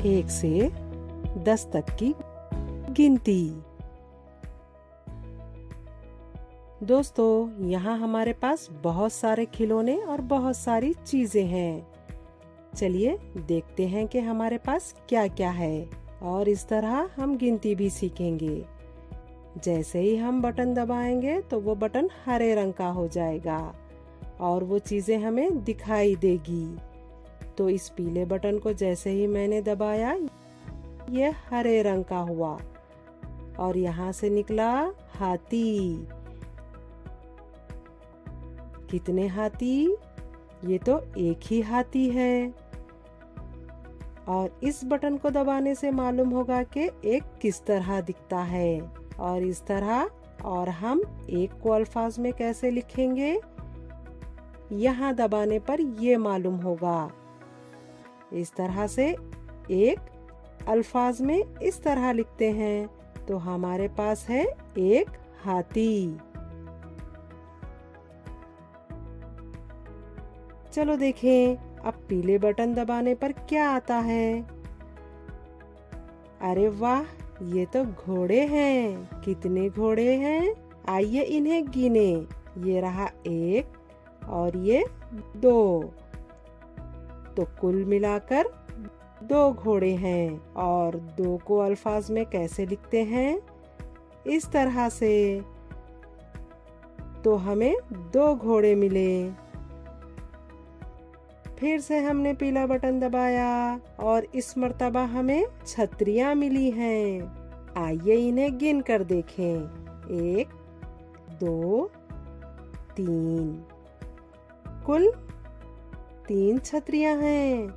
1 से 10 तक की गिनती। दोस्तों, यहाँ हमारे पास बहुत सारे खिलौने और बहुत सारी चीजें हैं। चलिए देखते हैं कि हमारे पास क्या क्या है, और इस तरह हम गिनती भी सीखेंगे। जैसे ही हम बटन दबाएंगे तो वो बटन हरे रंग का हो जाएगा और वो चीजें हमें दिखाई देगी। तो इस पीले बटन को जैसे ही मैंने दबाया, ये हरे रंग का हुआ और यहाँ से निकला हाथी। कितने हाथी? ये तो एक ही हाथी है। और इस बटन को दबाने से मालूम होगा कि एक किस तरह दिखता है, और इस तरह। और हम एक को अल्फाज में कैसे लिखेंगे, यहाँ दबाने पर ये मालूम होगा। इस तरह से एक अल्फाज में इस तरह लिखते हैं, तो हमारे पास है एक हाथी। चलो देखें, अब पीले बटन दबाने पर क्या आता है। अरे वाह, ये तो घोड़े हैं। कितने घोड़े हैं? आइए इन्हें गिने। ये रहा 1 और ये 2, तो कुल मिलाकर 2 घोड़े हैं। और 2 को अल्फाज में कैसे लिखते हैं? इस तरह से। तो हमें 2 घोड़े मिले। फिर से हमने पीला बटन दबाया और इस मर्तबा हमें छतरियां मिली हैं। आइए इन्हें गिन कर देखें। 1, 2, 3, कुल 3 छतरियां हैं।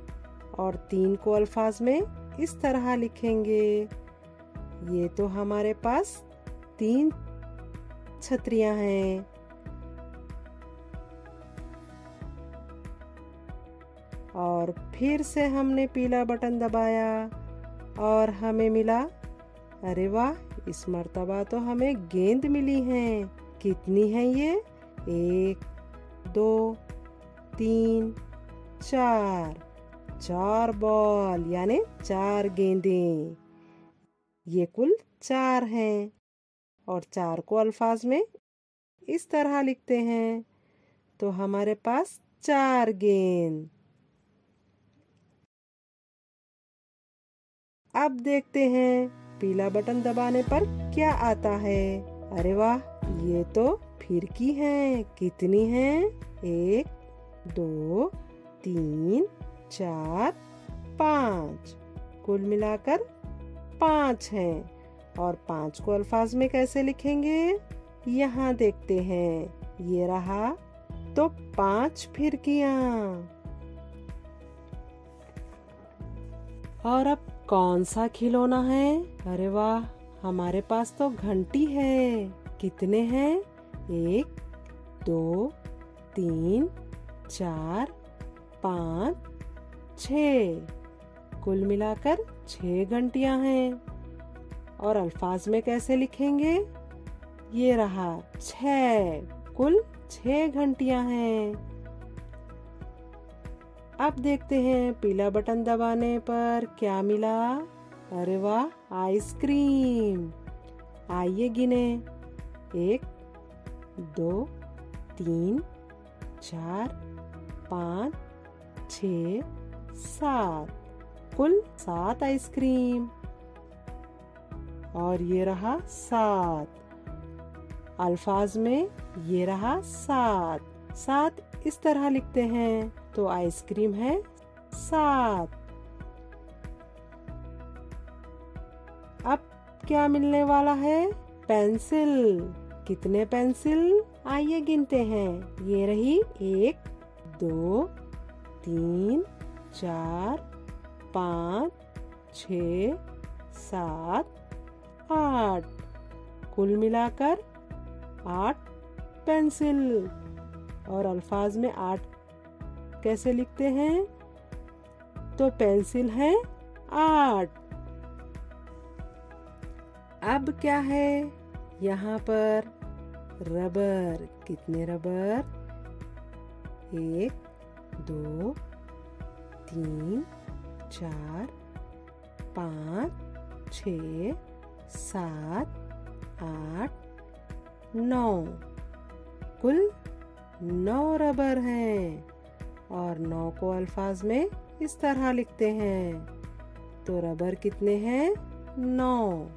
और 3 को अल्फाज में इस तरह लिखेंगे। ये तो हमारे पास 3 छतरियां हैं। और फिर से हमने पीला बटन दबाया और हमें मिला, अरे वाह, इस मर्तबा तो हमें गेंद मिली हैं। कितनी हैं ये? 1, 2, 3, 4 बॉल, यानी 4 गेंदें। ये कुल 4 हैं। और 4 को अल्फाज में इस तरह लिखते हैं, तो हमारे पास 4 गेंद। अब देखते हैं पीला बटन दबाने पर क्या आता है। अरे वाह, ये तो फिरकी हैं। कितनी हैं? 1, 2, 3, 4, 5, कुल मिलाकर 5 हैं। और 5 को अल्फाज में कैसे लिखेंगे, यहाँ देखते हैं। ये रहा तो 5 फिरकियाँ। और अब कौन सा खिलौना है? अरे वाह, हमारे पास तो घंटी है। कितने हैं? 1, 2, 3, 4, 5, 6, कुल मिलाकर 6 घंटियां हैं। और अल्फाज में कैसे लिखेंगे? ये रहा 6, कुल 6 घंटियां हैं। अब देखते हैं पीला बटन दबाने पर क्या मिला। अरे वाह, आइसक्रीम। आइए गिने। 1, 2, 3, 4, 5, 6, 7, कुल 7 आइसक्रीम। और ये रहा 7, अल्फाज में ये रहा 7 इस तरह लिखते हैं, तो आइसक्रीम है 7। अब क्या मिलने वाला है? पेंसिल। कितने पेंसिल? आइए गिनते हैं। ये रही 1, 2, 3, 4, 5, 6, 7, 8, कुल मिलाकर 8 पेंसिल। और अल्फाज में 8 कैसे लिखते हैं? तो पेंसिल है 8। अब क्या है यहाँ पर? रबर। कितने रबर? 1, 2, 3, 4, 5, 6, 7, 8, 9। कुल 9 रबर हैं और 9 को अल्फाज में इस तरह लिखते हैं। तो रबर कितने हैं? 9।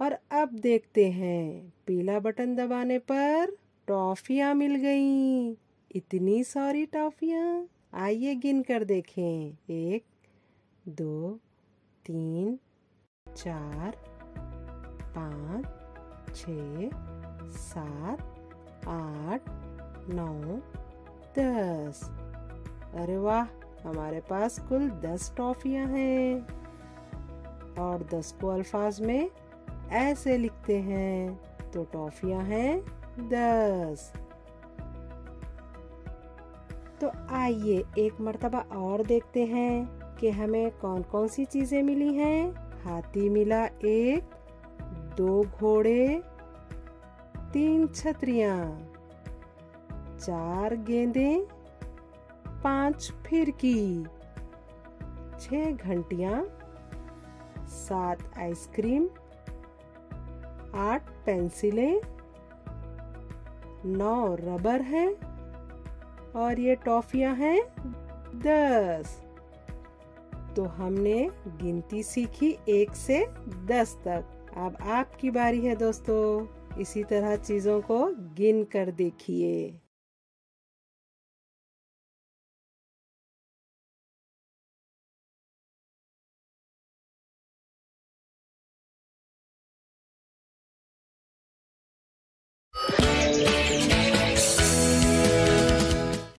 और अब देखते हैं, पीला बटन दबाने पर टॉफियाँ मिल गईं। इतनी सारी टॉफियाँ, आइए गिन कर देखें। 1, 2, 3, 4, 5, 6, 7, 8, 9, 10। अरे वाह, हमारे पास कुल 10 टॉफियाँ हैं और 10 को अल्फाज में ऐसे लिखते हैं। तो टॉफियाँ हैं 10। तो आइए एक मर्तबा और देखते हैं कि हमें कौन कौन सी चीजें मिली हैं। हाथी मिला 1, 2 घोड़े, 3 छतरियाँ, 4 गेंदें, 5 फिरकी, 6 घंटियाँ, 7 आइसक्रीम, 8 पेंसिलें, 9 रबर हैं और ये टॉफियाँ हैं 10। तो हमने गिनती सीखी 1 से 10 तक। अब आपकी बारी है दोस्तों, इसी तरह चीजों को गिन कर देखिए।